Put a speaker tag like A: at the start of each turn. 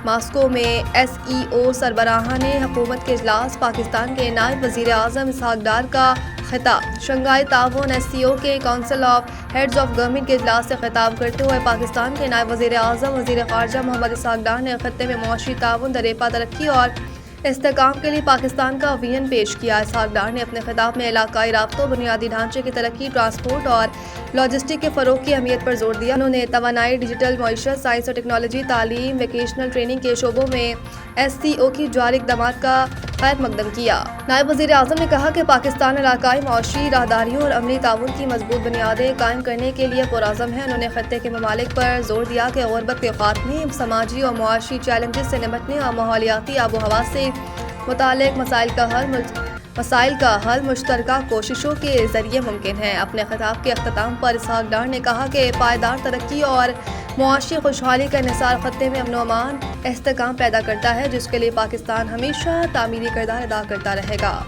A: Moscow میں SEO سربراہان حکومت کے اجلاس، پاکستان کے نائب وزیر اعظم اسحاق ڈار کا خطاب۔ شنگھائی تعاون SEO کے council of heads of government کے اجلاس سے خطاب کرتے ہوئے پاکستان کے نائب وزیر اعظم وزیر خارجہ محمد اسحاق ڈار نے خطے میں معاشی تعاون، دریپا ترقی اور استحکام کے لیے پاکستان کا وژن پیش کیا۔ اسحاق ڈار نے اپنے خطاب میں علاقائی رابطوں، بنیادی ڈھانچے کی ترقی، ٹرانسپورٹ اور لاجسٹک کے فروغ کی اہمیت پر زور دیا۔ انہوں نے توانائی، ڈیجیٹل معیشت، سائنس اور ٹیکنالوجی، تعلیم، ووکیشنل ٹریننگ کے شعبوں میں SEO کی جاری اقدامات کا خیر مقدم کیا۔ نائب وزیر اعظم نے کہا کہ پاکستان علاقائی معاشی راہداریوں اور عملی تعاون کی مضبوط بنیادیں قائم کرنے کے لیے پرعزم ہے۔ انہوں نے خطے کے ممالک پر زور دیا کہ غربت کے خاتمے، سماجی اور معاشی چیلنجز سے نمٹنے اور ماحولیاتی آب و ہوا سے متعلق مسائل کا حل مشترکہ کوششوں کے ذریعے ممکن ہے۔ اپنے خطاب کے اختتام پر اسحاق ڈار نے کہا کہ پائیدار ترقی اور معاشی خوشحالی کا انحصار خطے میں امن و امان، استحکام پیدا کرتا ہے، جس کے لیے پاکستان ہمیشہ تعمیری کردار ادا کرتا رہے گا۔